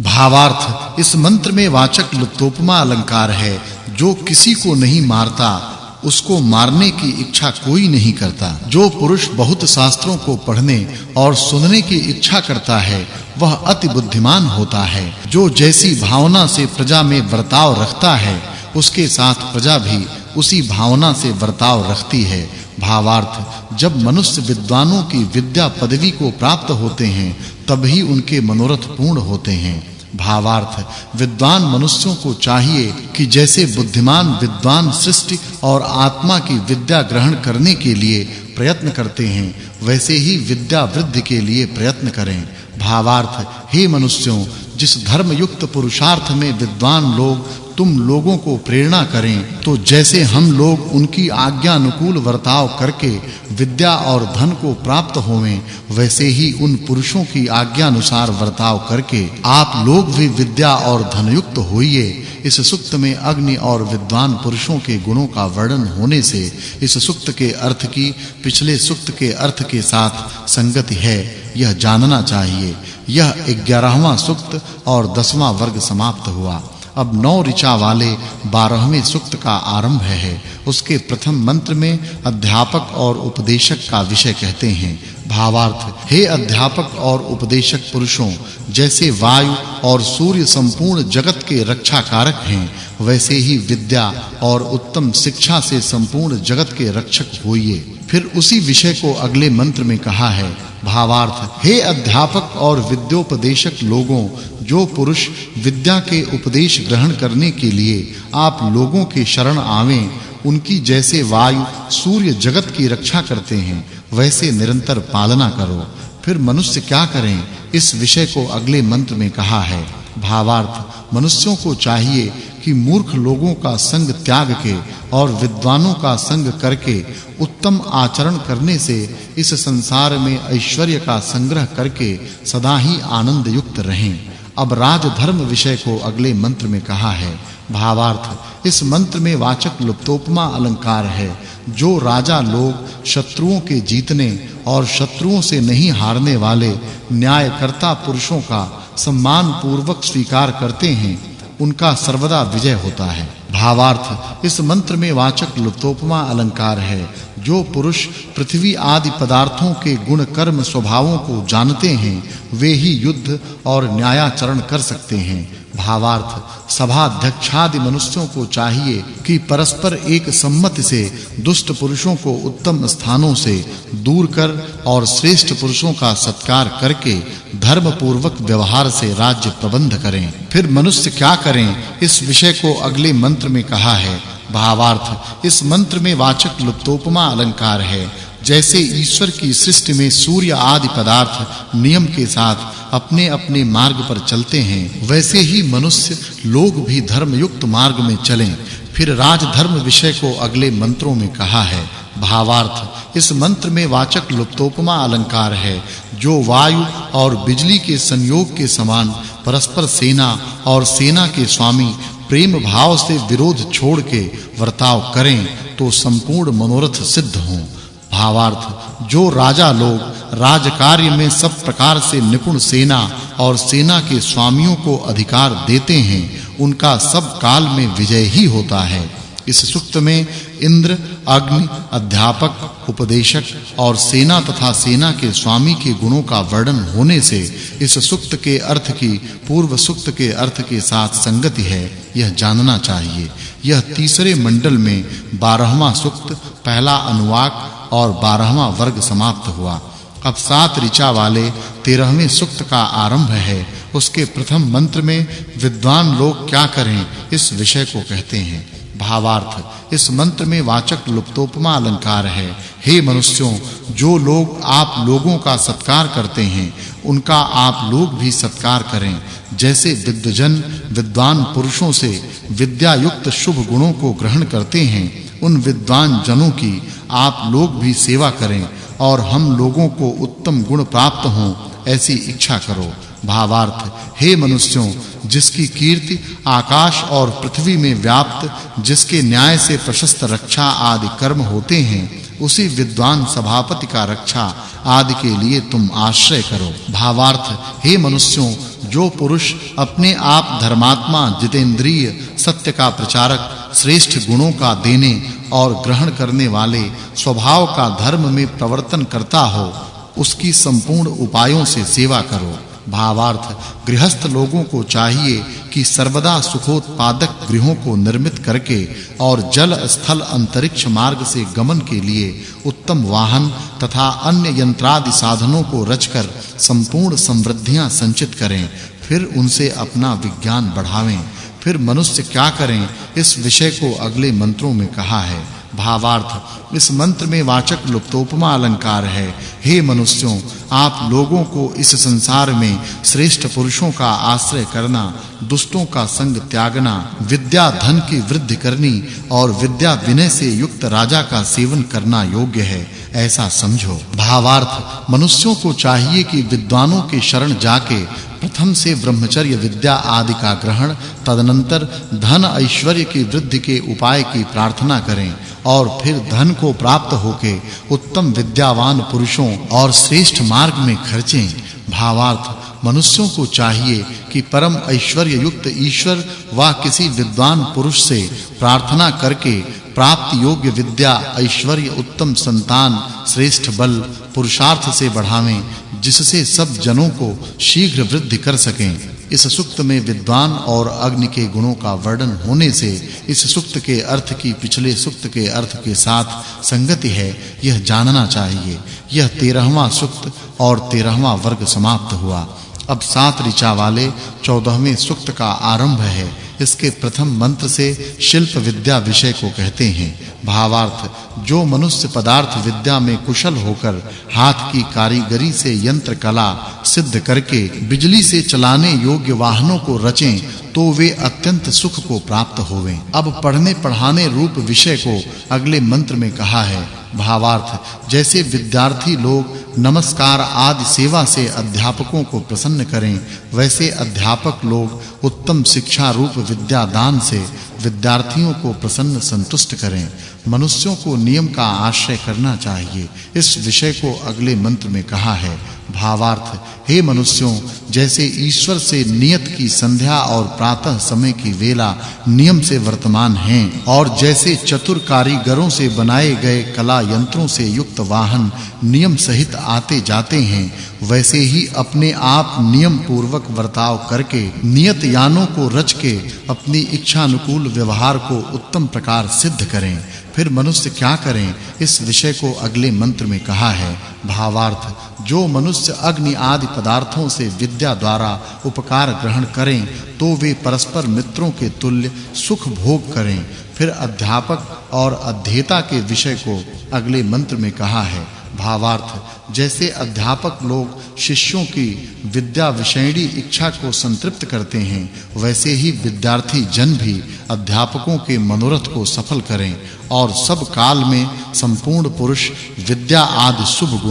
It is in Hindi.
भावार्थ इस मंत्र में वाचक् लुप्तोपमा अलंकार है। जो किसी को नहीं मारता उसको मारने की इच्छा कोई नहीं करता। जो पुरुष बहुत शास्त्रों को पढ़ने और सुनने की इच्छा करता है वह अति बुद्धिमान होता है। जो जैसी भावना से प्रजा में बर्ताव रखता है उसके साथ प्रजा भी उसी भावना से बर्ताव रखती है। भावार्थ जब मनुष्य विद्वानों की विद्या पदवी को प्राप्त होते हैं तभी उनके मनोरथ पूर्ण होते हैं। भावार्थ विद्वान मनुष्यों को चाहिए कि जैसे बुद्धिमान विद्वान सृष्टि और आत्मा की विद्या ग्रहण करने के लिए प्रयत्न करते हैं वैसे ही विद्या वृद्धि के लिए प्रयत्न करें। भावार्थ हे मनुष्यों जिस धर्म युक्त पुरुषार्थ में विद्वान लोग तुम लोगों को प्रेरणा करें तो जैसे हम लोग उनकी आज्ञा अनुकूल वर्ताव करके विद्या और धन को प्राप्त होवें वैसे ही उन पुरुषों की आज्ञा अनुसार वर्ताव करके आप लोग भी विद्या और धन युक्त होइए। इस सूक्त में अग्नि और विद्वान पुरुषों के गुणों का वर्णन होने से इस सूक्त के अर्थ की पिछले सूक्त के अर्थ के साथ संगति है यह जानना चाहिए। यह 11वां सूक्त और 10वां वर्ग समाप्त हुआ। अब 9 ऋचा वाले 12वें सूक्त का आरंभ है। उसके प्रथम मंत्र में अध्यापक और उपदेशक का विषय कहते हैं। भावार्थ हे अध्यापक और उपदेशक पुरुषों जैसे वायु और सूर्य संपूर्ण जगत के रक्षा कारक हैं वैसे ही विद्या और उत्तम शिक्षा से संपूर्ण जगत के रक्षक होइए। फिर उसी विषय को अगले मंत्र में कहा है। भावार्थ हे अध्यापक और विद्योपदेशक लोगों जो पुरुष विद्या के उपदेश ग्रहण करने के लिए आप लोगों के शरण आवें उनकी जैसे वायु सूर्य जगत की रक्षा करते हैं वैसे निरंतर पालना करो। फिर मनुष्य क्या करें इस विषय को अगले मंत्र में कहा है। भावार्थ मनुष्यों को चाहिए कि मूर्ख लोगों का संग त्याग के और विद्वानों का संग करके उत्तम आचरण करने से इस संसार में ऐश्वर्य का संग्रह करके सदा ही आनंद युक्त रहें। अब राजधर्म विषय को अगले मंत्र में कहा है। भावार्थ इस मंत्र में वाचक् लुप्तोपमा अलंकार है। जो राजा लोग शत्रुओं के जीतने और शत्रुओं से नहीं हारने वाले न्यायकर्ता पुरुषों का सम्मान पूर्वक स्वीकार करते हैं उनका सर्वदा विजय होता है। भावार्थ इस मंत्र में वाचक् लुप्तोपमा अलंकार है। जो पुरुष पृथ्वी आदि पदार्थों के गुण कर्म स्वभावों को जानते हैं वे ही युद्ध और न्यायाचरण कर सकते हैं। भावार्थ सभाध्यक्षादि मनुष्यों को चाहिए कि परस्पर एक सम्मति से दुष्ट पुरुषों को उत्तम स्थानों से दूर कर और श्रेष्ठ पुरुषों का सत्कार करके धर्म पूर्वक व्यवहार से राज्य प्रबंध करें। फिर मनुष्य क्या करें इस विषय को अगले मंत्र में कहा है। भावार्थ इस मंत्र में वाचक् लुप्तोपमा अलंकार है। जैसे ईश्वर की सृष्टि में सूर्य आदि पदार्थ नियम के साथ अपने-अपने मार्ग पर चलते हैं वैसे ही मनुष्य लोग भी धर्म युक्त मार्ग में चलें। फिर राजधर्म विषय को अगले मंत्रों में कहा है। भावार्थ इस मंत्र में वाचक् लुप्तोपमा अलंकार है। जो वायु और बिजली के संयोग के समान परस्पर सेना और सेना के स्वामी प्रेम भाव से विरोध छोड़ के वर्ताव करें तो संपूर्ण मनोरथ सिद्ध हों। भावार्थ जो राजा लोग राजकार्य में सब प्रकार से निपुण सेना और सेना के स्वामियों को अधिकार देते हैं उनका सब काल में विजय ही होता है। इस सूक्त में इंद्र, अग्नि, अध्यापक, उपदेशक और सेना तथा सेना के स्वामी के गुणों का वर्णन होने से इस सूक्त के अर्थ की पूर्व सूक्त के अर्थ के साथ संगति है यह जानना चाहिए। यह तीसरे मंडल में 12वां सूक्त पहला अनुवाक और 12वां वर्ग समाप्त हुआ। अब 7 ऋचा वाले 13वें सूक्त का आरंभ है। उसके प्रथम मंत्र में विद्वान लोग क्या करें इस विषय को कहते हैं। भावार्थ इस मंत्र में वाचक् लुप्तोपमा अलंकार है। हे मनुष्यों जो लोग आप लोगों का सत्कार करते हैं उनका आप लोग भी सत्कार करें। जैसे विद्वजन विद्वान पुरुषों से विद्या युक्त शुभ गुणों को ग्रहण करते हैं उन विद्वान जनों की आप लोग भी सेवा करें और हम लोगों को उत्तम गुण प्राप्त हों ऐसी इच्छा करो। भावार्थ हे मनुष्यों जिसकी कीर्ति आकाश और पृथ्वी में व्याप्त जिसके न्याय से प्रशस्त रक्षा आदि कर्म होते हैं उसी विद्वान सभापति का रक्षा आदि के लिए तुम आश्रय करो। भावार्थ हे मनुष्यों जो पुरुष अपने आप धर्मात्मा, जितेंद्रिय, सत्य का प्रचारक, श्रेष्ठ गुणों का देने और ग्रहण करने वाले, स्वभाव का धर्म में प्रवर्तन करता हो, उसकी संपूर्ण उपायों से सेवा करो। भावार्थ, गृहस्थ लोगों को चाहिए कि सर्वदा सुखोत्पादक गृहों को निर्मित करके और जल, स्थल, अंतरिक्ष मार्ग से गमन के लिए उत्तम वाहन तथा अन्य यंत्रादि साधनों को रचकर संपूर्ण समृद्धियां संचित करें, फिर उनसे अपना विज्ञान बढ़ावें। फिर मनुष्य क्या करें, इस विषय को अगले मंत्रों में कहा है। भावार्थ, इस मंत्र में वाचक् लुप्तोपमा अलंकार है। हे मनुष्यों, आप लोगों को इस संसार में श्रेष्ठ पुरुषों का आश्रय करना, दुष्टों का संग त्यागना, विद्या धन की वृद्धि करनी और विद्या विनय से युक्त राजा का सेवन करना योग्य है, ऐसा समझो। भावार्थ, मनुष्यों को चाहिए कि विद्वानों के शरण जाके प्रथम से ब्रह्मचर्य विद्या आदि का ग्रहण, तदनंतर धन ऐश्वर्य की वृद्धि के उपाय की प्रार्थना करें और फिर धन को प्राप्त होके उत्तम विद्यावान पुरुषों और श्रेष्ठ मार्ग में खर्चें। भावार्थ, मनुष्यों को चाहिए कि परम ऐश्वर्य युक्त ईश्वर व किसी विद्वान पुरुष से प्रार्थना करके प्राप्त योग्य विद्या, ऐश्वर्य, उत्तम संतान, श्रेष्ठ बल पुरुषार्थ से बढ़ावें, जिससे सब जनों को शीघ्र वृद्धि कर सकें। इस सूक्त में विद्वान और अग्नि के गुणों का वर्णन होने से इस सूक्त के अर्थ की पिछले सूक्त के अर्थ के साथ संगति है, यह जानना चाहिए। यह 13वां सूक्त और 13वां वर्ग समाप्त हुआ। अब 7 ऋचा वाले 14वें सूक्त का आरंभ है। इसके प्रथम मंत्र से शिल्प विद्या विषय को कहते हैं। भावार्थ, जो मनुष्य पदार्थ विद्या में कुशल होकर हाथ की कारीगरी से यंत्र कला सिद्ध करके बिजली से चलाने योग्य वाहनों को रचें, तो वे अत्यंत सुख को प्राप्त होवें। अब पढ़ने पढ़ाने रूप विषय को अगले मंत्र में कहा है। भावार्थ, जैसे विद्यार्थी लोग नमस्कार आदि सेवा से अध्यापकों को प्रसन्न करें, वैसे अध्यापक लोग उत्तम शिक्षा रूप विद्या दान से विद्यार्थियों को प्रसन्न संतुष्ट करें। मनुष्यों को नियम का आश्रय करना चाहिए, इस विषय को अगले मंत्र में कहा है। भावार्थ, हे मनुष्यों, जैसे ईश्वर से नियत की संध्या और प्रातः समय की वेला नियम से वर्तमान हैं और जैसे चतुर कारीगरों से बनाए गए कला यंत्रों से युक्त वाहन नियम सहित आते जाते हैं, वैसे ही अपने आप नियम पूर्वक वर्ताव करके नियत यानों को रच के अपनी इच्छा अनुकूल व्यवहार को उत्तम प्रकार सिद्ध करें। फिर मनुष्य क्या करें, इस विषय को अगले मंत्र में कहा है। भावार्थ, जो मनुष्य अग्नि आदि पदार्थों से विद्या द्वारा उपकार ग्रहण करें, तो वे परस्पर मित्रों के तुल्य सुख भोग करें। फिर अध्यापक और अध्येता के विषय को अगले मंत्र में कहा है। भावार्थ, जैसे अध्यापक लोग शिष्यों की विद्या विषयणी इच्छा को संतृप्त करते हैं, वैसे ही विद्यार्थी जन भी अध्यापकों के मनोरथ को सफल करें और सब काल में संपूर्ण पुरुष विद्या आदि शुभ